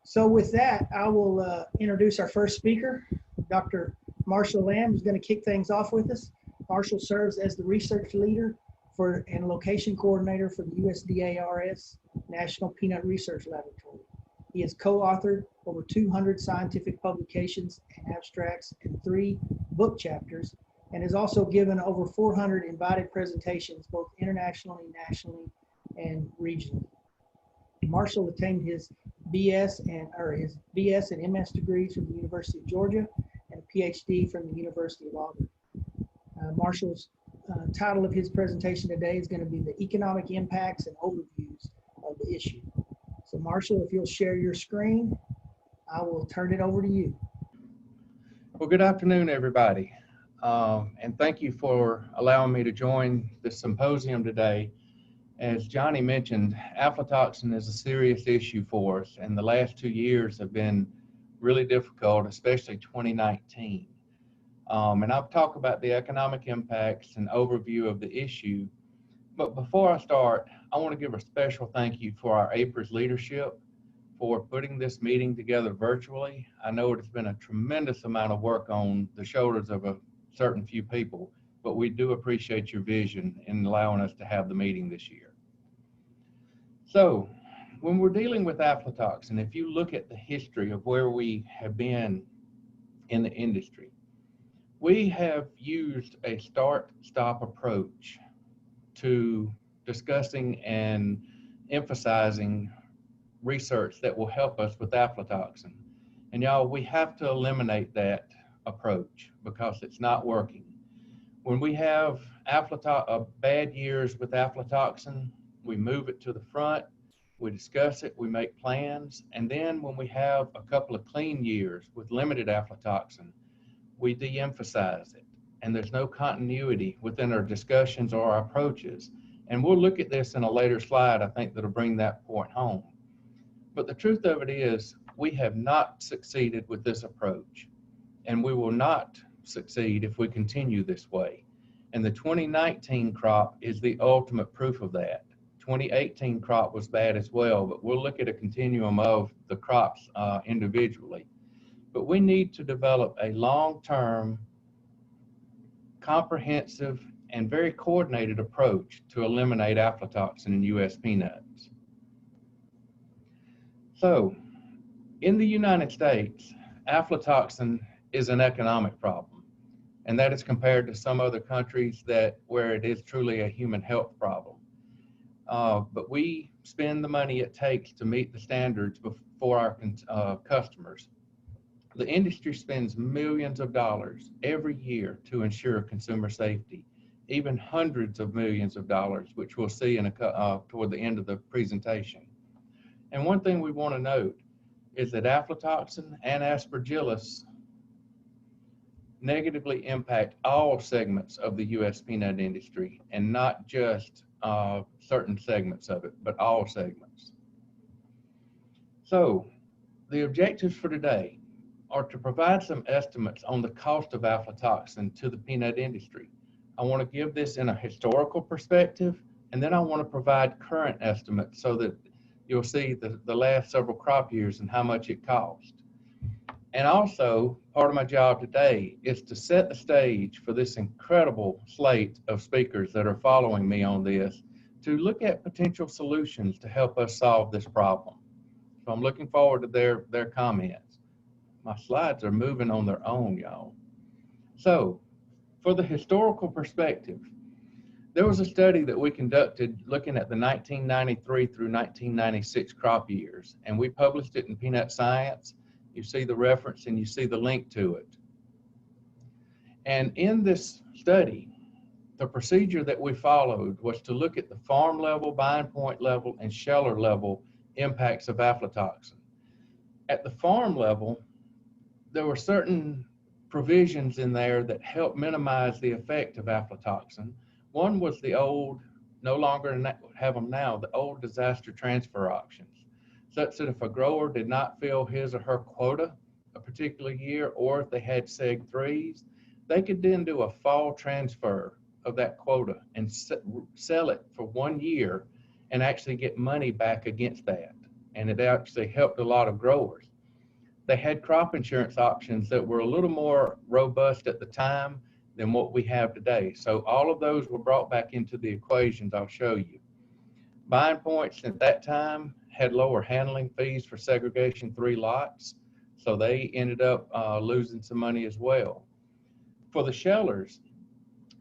So with that, I will introduce our first speaker, Dr. Marshall Lamb, who's going to kick things off with us. Marshall serves as the research leader and location coordinator for the USDA ARS National Peanut Research Laboratory. He has co-authored over 200 scientific publications and abstracts and 3 book chapters, and has also given over 400 invited presentations, both internationally, nationally, and regionally. Marshall attained his BS and MS degrees from the University of Georgia and a PhD from the University of Auburn. Marshall's title of his presentation today is going to be the economic impacts and overviews of the issue. So Marshall, if you'll share your screen, I will turn it over to you. Well, good afternoon, everybody. And thank you for allowing me to join this symposium today. As Johnny mentioned, aflatoxin is a serious issue for us, and the last 2 years have been really difficult, especially 2019. And I'll talk about the economic impacts and overview of the issue. But before I start, I want to give a special thank you for our APRES leadership for putting this meeting together virtually. I know it has been a tremendous amount of work on the shoulders of a certain few people, but we do appreciate your vision in allowing us to have the meeting this year. So when we're dealing with aflatoxin, if you look at the history of where we have been in the industry, we have used a start-stop approach to discussing and emphasizing research that will help us with aflatoxin. And y'all, we have to eliminate that approach because it's not working. When we have bad years with aflatoxin, we move it to the front, we discuss it, we make plans, and then when we have a couple of clean years with limited aflatoxin, we de-emphasize it. And there's no continuity within our discussions or our approaches. And we'll look at this in a later slide, I think, that'll bring that point home. But the truth of it is, we have not succeeded with this approach, and we will not succeed if we continue this way. And the 2019 crop is the ultimate proof of that. 2018 crop was bad as well, but we'll look at a continuum of the crops individually. But we need to develop a long-term, comprehensive, and very coordinated approach to eliminate aflatoxin in U.S. peanuts. So, in the United States, aflatoxin is an economic problem, and that is compared to some other countries where it is truly a human health problem. But we spend the money it takes to meet the standards for our customers. The industry spends millions of dollars every year to ensure consumer safety, even hundreds of millions of dollars, which we'll see toward the end of the presentation. And one thing we want to note is that aflatoxin and aspergillus negatively impact all segments of the U.S. peanut industry, and not just certain segments of it, but all segments. So the objectives for today are to provide some estimates on the cost of aflatoxin to the peanut industry. I want to give this in a historical perspective, and then I want to provide current estimates so that you'll see the last several crop years and how much it cost. And also, part of my job today is to set the stage for this incredible slate of speakers that are following me on this, to look at potential solutions to help us solve this problem. So I'm looking forward to their comments. My slides are moving on their own, y'all. So, for the historical perspective, there was a study that we conducted looking at the 1993 through 1996 crop years, and we published it in Peanut Science. You see the reference and you see the link to it. And in this study, the procedure that we followed was to look at the farm level, bind point level, and sheller level impacts of aflatoxin. At the farm level, there were certain provisions in there that helped minimize the effect of aflatoxin. One was the old, no longer have them now, the old disaster transfer options, such that if a grower did not fill his or her quota a particular year, or if they had seg 3s, they could then do a fall transfer of that quota and sell it for 1 year and actually get money back against that. and it actually helped a lot of growers. They had crop insurance options that were a little more robust at the time than what we have today. So all of those were brought back into the equations I'll show you. Buying points at that time had lower handling fees for segregation 3 lots, so they ended up losing some money as well. For the shellers,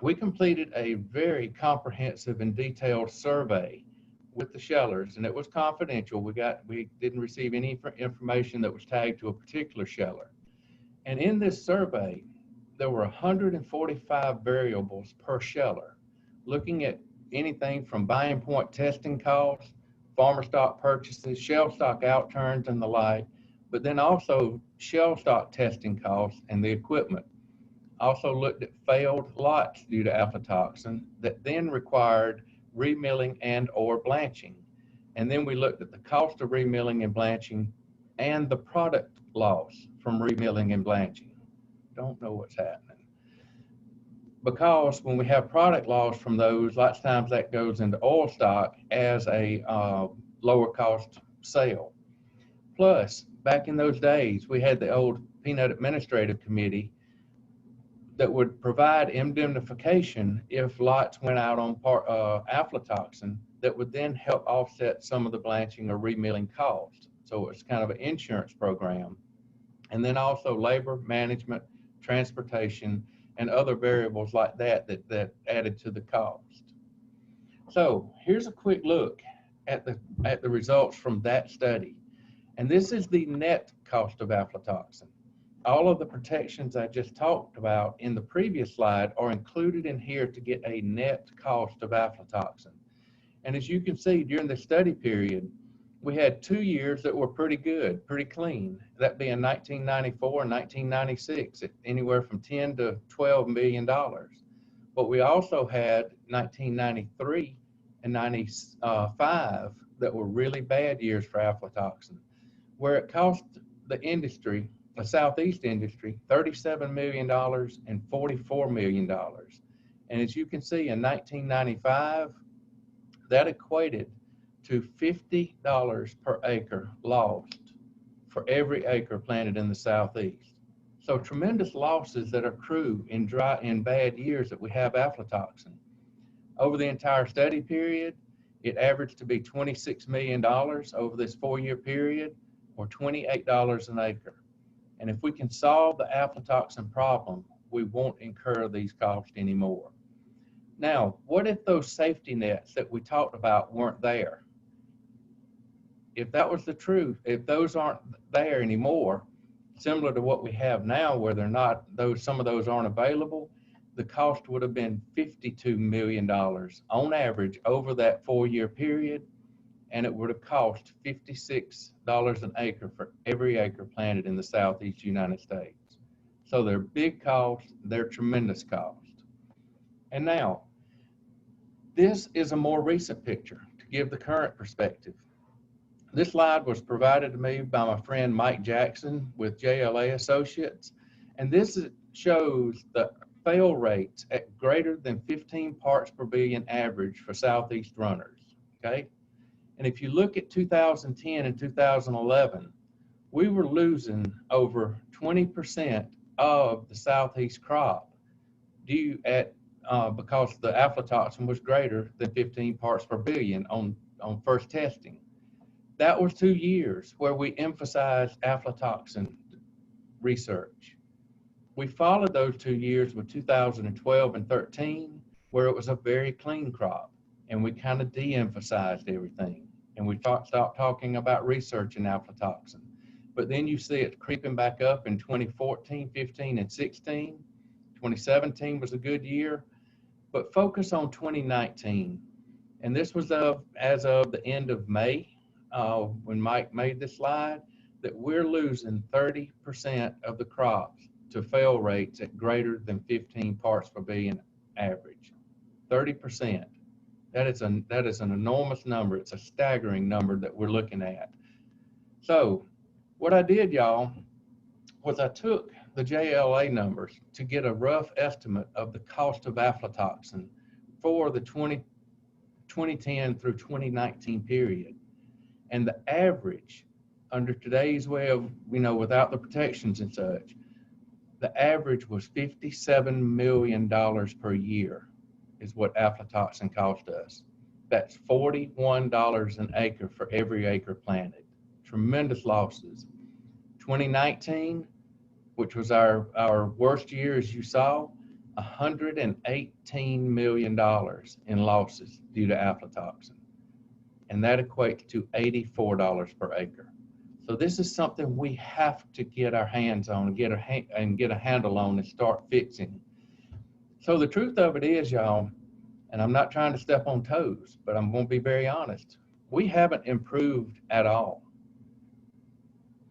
we completed a very comprehensive and detailed survey with the shellers, and it was confidential. We didn't receive any information that was tagged to a particular sheller. And in this survey, there were 145 variables per sheller, looking at anything from buying point testing costs, farmer stock purchases, shell stock outturns and the like, but then also shell stock testing costs and the equipment. Also looked at failed lots due to aflatoxin that then required remilling and or blanching. And then we looked at the cost of remilling and blanching and the product loss from remilling and blanching. Don't know what's happening. Because when we have product loss from those, lots of times that goes into oil stock as a lower cost sale. Plus, back in those days, we had the old peanut administrative committee that would provide indemnification if lots went out on aflatoxin that would then help offset some of the blanching or remilling costs. So it's kind of an insurance program. And then also labor, management, transportation, and other variables like that added to the cost. So here's a quick look at the results from that study. And this is the net cost of aflatoxin. All of the protections I just talked about in the previous slide are included in here to get a net cost of aflatoxin. And as you can see, during the study period, we had 2 years that were pretty good, pretty clean, that being 1994 and 1996, at anywhere from 10 to $12 million. But we also had 1993 and 95 that were really bad years for aflatoxin, where it cost the industry, the Southeast industry, $37 million and $44 million. And as you can see, in 1995, that equated to $50 per acre lost for every acre planted in the Southeast. So tremendous losses that accrue in bad years that we have aflatoxin. Over the entire study period, it averaged to be $26 million over this 4-year period, or $28 an acre. And if we can solve the aflatoxin problem, we won't incur these costs anymore. Now, what if those safety nets that we talked about weren't there? If that was the truth, if those aren't there anymore, similar to what we have now where they're not, some of those aren't available, the cost would have been $52 million on average over that 4-year period, and it would have cost $56 an acre for every acre planted in the Southeast United States. So they're big costs, they're tremendous cost. And now, this is a more recent picture to give the current perspective. This slide was provided to me by my friend Mike Jackson with JLA Associates, and this shows the fail rates at greater than 15 parts per billion average for Southeast runners, okay? And if you look at 2010 and 2011, we were losing over 20% of the Southeast crop because the aflatoxin was greater than 15 parts per billion on first testing. That was 2 years where we emphasized aflatoxin research. We followed those 2 years with 2012 and 13, where it was a very clean crop, and we kind of de-emphasized everything, and we stopped talking about research in aflatoxin. But then you see it creeping back up in 2014, 15, and 16. 2017 was a good year, but focus on 2019. And this was as of the end of May, when Mike made this slide, that we're losing 30% of the crops to fail rates at greater than 15 parts per billion average. 30%. That is an enormous number. It's a staggering number that we're looking at. So what I did, y'all, was I took the JLA numbers to get a rough estimate of the cost of aflatoxin for the 2010 through 2019 period. And the average under today's way of, without the protections and such, the average was $57 million per year is what aflatoxin cost us. That's $41 an acre for every acre planted. Tremendous losses. 2019, which was our worst year, as you saw, $118 million in losses due to aflatoxin. And that equates to $84 per acre. So this is something we have to get our hands on and get a handle on and start fixing. So the truth of it is, y'all, and I'm not trying to step on toes, but I'm going to be very honest, we haven't improved at all.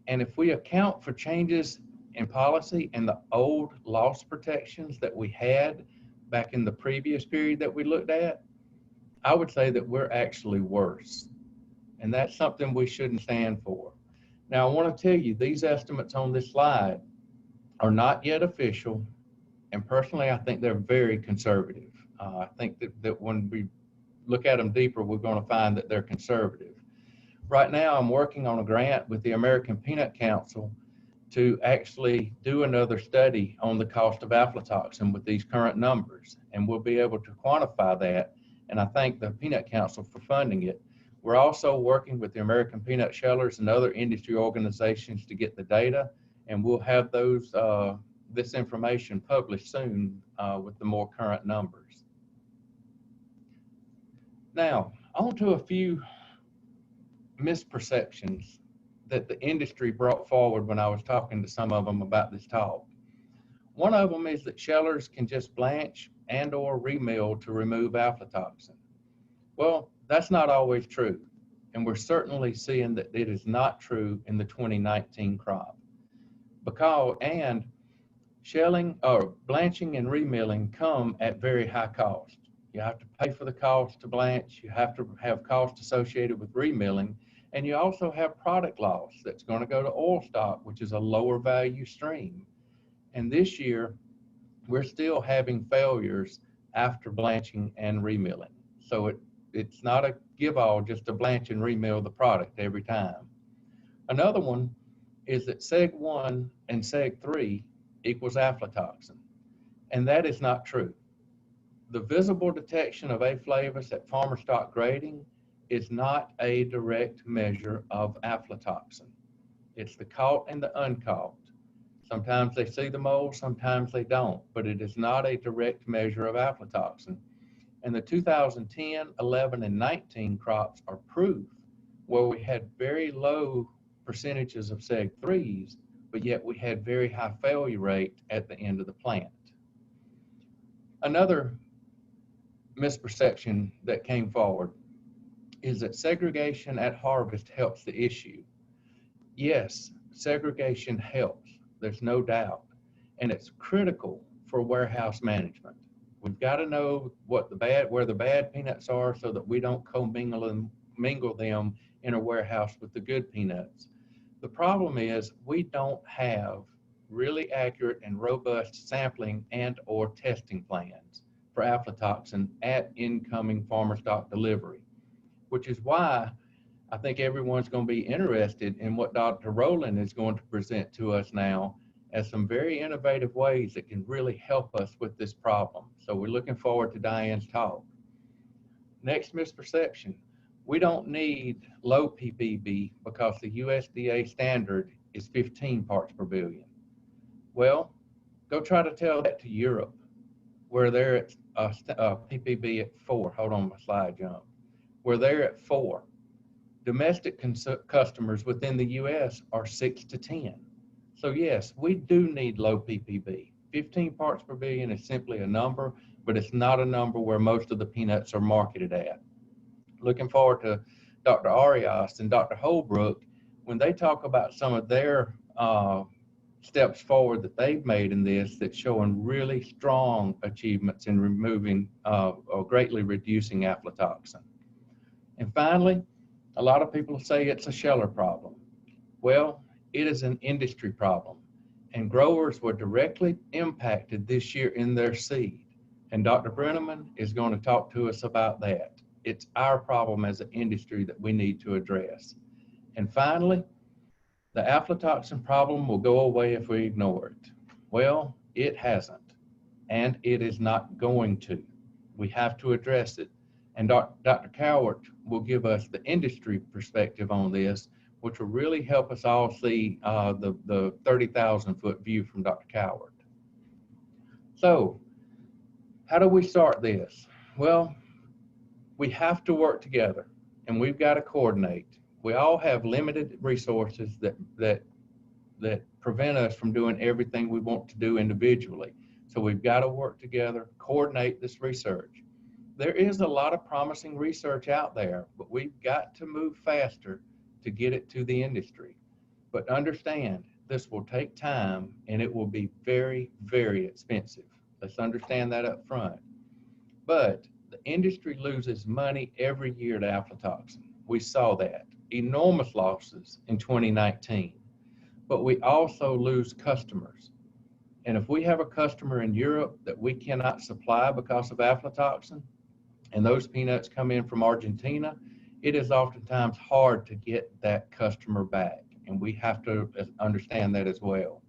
And if we account for changes in policy and the old loss protections that we had back in the previous period that we looked at, I would say that we're actually worse. And that's something we shouldn't stand for. Now, I want to tell you, these estimates on this slide are not yet official. And personally, I think they're very conservative. I think that when we look at them deeper, we're going to find that they're conservative. Right now, I'm working on a grant with the American Peanut Council to actually do another study on the cost of aflatoxin with these current numbers. And we'll be able to quantify that. And I thank the Peanut Council for funding it. We're also working with the American Peanut Shellers and other industry organizations to get the data, and we'll have this information published soon with the more current numbers. Now, on to a few misperceptions that the industry brought forward when I was talking to some of them about this talk. One of them is that shellers can just blanch and or remill to remove aflatoxin. Well, that's not always true, and we're certainly seeing that it is not true in the 2019 crop. And shelling or blanching and remilling come at very high cost. You have to pay for the cost to blanch, you have to have costs associated with remilling, and you also have product loss that's going to go to oil stock, which is a lower value stream. And this year, we're still having failures after blanching and remilling. So it's not a give-all just to blanch and remill the product every time. Another one is that Seg1 and Seg3 equals aflatoxin, and that is not true. The visible detection of A. flavus at farmer stock grading is not a direct measure of aflatoxin. It's the caught and the uncaught. Sometimes they see the mold, sometimes they don't, but it is not a direct measure of aflatoxin. And the 2010, 11, and 19 crops are proof where we had very low percentages of Seg3s, but yet we had very high failure rate at the end of the plant. Another misperception that came forward is that segregation at harvest helps the issue. Yes, segregation helps, there's no doubt, and it's critical for warehouse management. We've got to know where the bad peanuts are so that we don't mingle them in a warehouse with the good peanuts. The problem is we don't have really accurate and robust sampling and or testing plans for aflatoxin at incoming farmer stock delivery, which is why I think everyone's going to be interested in what Dr. Rowland is going to present to us now as some very innovative ways that can really help us with this problem. So we're looking forward to Diane's talk. Next misperception, we don't need low ppb because the USDA standard is 15 parts per billion. Well, go try to tell that to Europe, where they're at ppb at 4. Hold on, my slide jumped. Where they're at 4. Domestic customers within the US are 6 to 10. So yes, we do need low ppb. 15 parts per billion is simply a number, but it's not a number where most of the peanuts are marketed at. Looking forward to Dr. Arias and Dr. Holbrook when they talk about some of their steps forward that they've made in this that's showing really strong achievements in removing or greatly reducing aflatoxin. And finally, a lot of people say it's a sheller problem. Well, it is an industry problem, and growers were directly impacted this year in their seed. And Dr. Brenneman is going to talk to us about that. It's our problem as an industry that we need to address. And finally, the aflatoxin problem will go away if we ignore it. Well, it hasn't, and it is not going to. We have to address it. And Dr. Cowart will give us the industry perspective on this, which will really help us all see the 30,000 foot view from Dr. Cowart. So, how do we start this? Well, we have to work together, and we've got to coordinate. We all have limited resources that prevent us from doing everything we want to do individually. So we've got to work together, coordinate this research. There is a lot of promising research out there, but we've got to move faster to get it to the industry. But understand, this will take time and it will be very, very expensive. Let's understand that up front. But the industry loses money every year to aflatoxin. We saw that. Enormous losses in 2019. But we also lose customers. And if we have a customer in Europe that we cannot supply because of aflatoxin, and those peanuts come in from Argentina, it is oftentimes hard to get that customer back. And we have to understand that as well.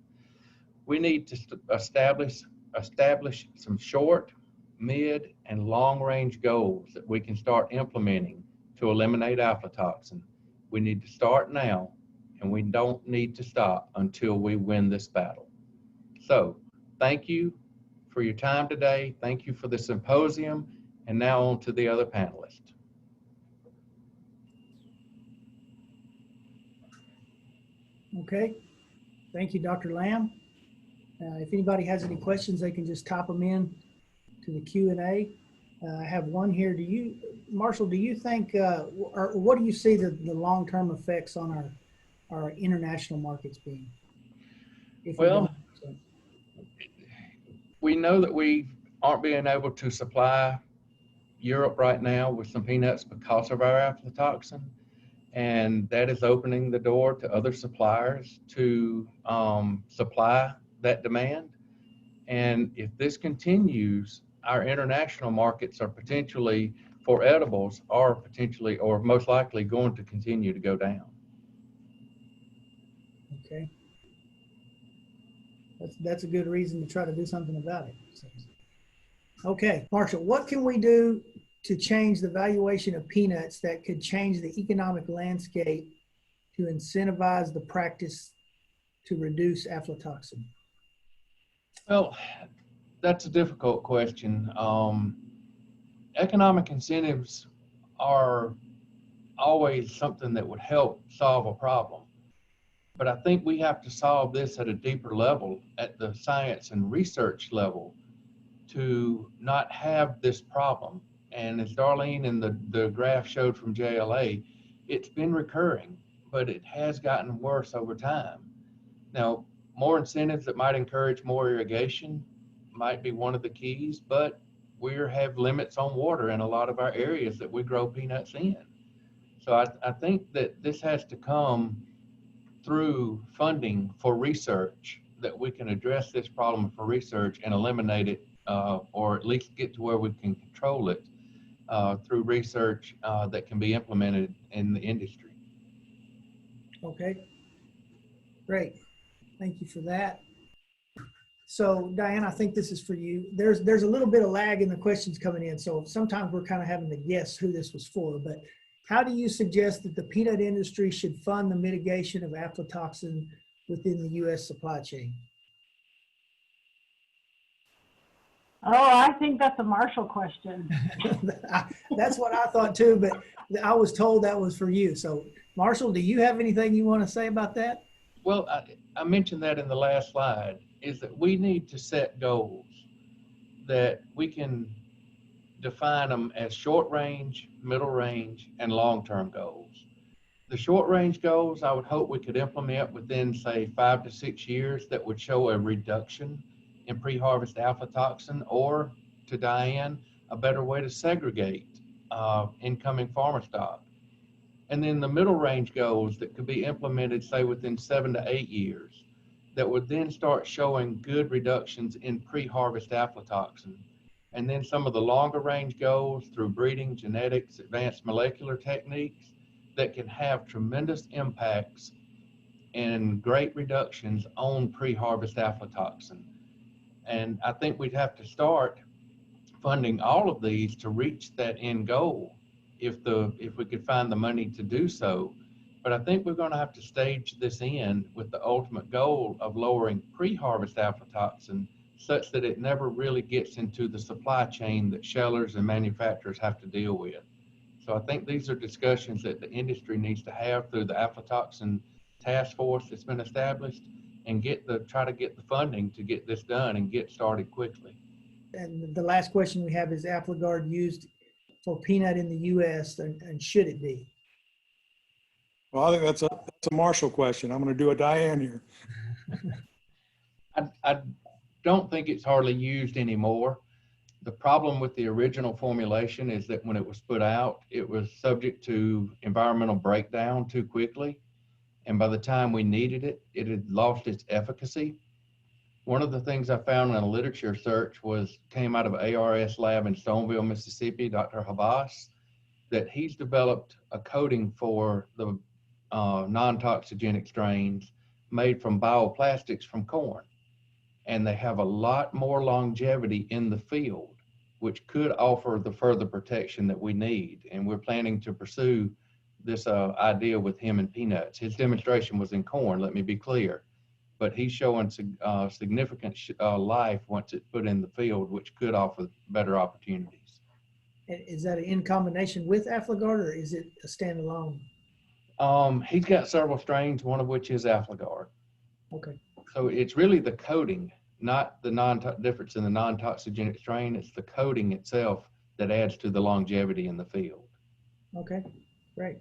We need to establish some short, mid, and long-range goals that we can start implementing to eliminate aflatoxin. We need to start now, and we don't need to stop until we win this battle. So, thank you for your time today. Thank you for the symposium, and now on to the other panelists. Okay, thank you, Dr. Lamb. If anybody has any questions, they can just type them in to the Q&A. I have one here. Marshall, do you think, or what do you see the long-term effects on our international markets being? Well, we know that we aren't being able to supply Europe right now with some peanuts because of our aflatoxin, and that is opening the door to other suppliers to supply that demand. And if this continues, our international markets are potentially, for edibles, are potentially or most likely going to continue to go down. Okay. That's a good reason to try to do something about it. Okay, Marshall, what can we do to change the valuation of peanuts that could change the economic landscape to incentivize the practice to reduce aflatoxin? Well, that's a difficult question. Economic incentives are always something that would help solve a problem. But I think we have to solve this at a deeper level, at the science and research level, to not have this problem. And as Darlene and the graph showed from JLA, it's been recurring, but it has gotten worse over time. Now, more incentives that might encourage more irrigation might be one of the keys, but we have limits on water in a lot of our areas that we grow peanuts in. So I think that this has to come through funding for research, that we can address this problem for research and eliminate it, or at least get to where we can control it through research that can be implemented in the industry. Okay, great. Thank you for that. So Diane, I think this is for you. There's a little bit of lag in the questions coming in, so sometimes we're kind of having to guess who this was for, but how do you suggest that the peanut industry should fund the mitigation of aflatoxin within the U.S. supply chain? Oh, I think that's a Marshall question. That's what I thought too, but I was told that was for you. So Marshall, do you have anything you want to say about that? Well, I mentioned that in the last slide, is that we need to set goals that we can define them as short range, middle range, and long-term goals. The short range goals, I would hope we could implement within, say, 5 to 6 years, that would show a reduction in pre-harvest aflatoxin, or, to Diane, a better way to segregate incoming farmer stock. And then the middle range goals that could be implemented, say, within 7 to 8 years, that would then start showing good reductions in pre-harvest aflatoxin. And then some of the longer range goals through breeding, genetics, advanced molecular techniques, that can have tremendous impacts and great reductions on pre-harvest aflatoxin. And I think we'd have to start funding all of these to reach that end goal if we could find the money to do so. But I think we're going to have to stage this in with the ultimate goal of lowering pre-harvest aflatoxin such that it never really gets into the supply chain that shellers and manufacturers have to deal with. So I think these are discussions that the industry needs to have through the aflatoxin task force that's been established, and try to get the funding to get this done and get started quickly. And the last question we have is Aflagard used for peanut in the US, and should it be? Well, I think that's a Marshall question. I'm going to do a Diane here. I don't think it's hardly used anymore. The problem with the original formulation is that when it was put out, it was subject to environmental breakdown too quickly. And by the time we needed it, it had lost its efficacy. One of the things I found in a literature search came out of ARS lab in Stoneville, Mississippi, Dr. Havas, that he's developed a coating for the non-toxigenic strains made from bioplastics from corn. And they have a lot more longevity in the field, which could offer the further protection that we need. And we're planning to pursue this idea with him and peanuts. His demonstration was in corn, let me be clear, but he's showing significant life once it's put in the field, which could offer better opportunities. Is that in combination with Aflagard, or is it a standalone? He's got several strains, one of which is Aflagard. Okay. So it's really the coating, not the difference in the non-toxigenic strain. It's the coating itself that adds to the longevity in the field. Okay, great.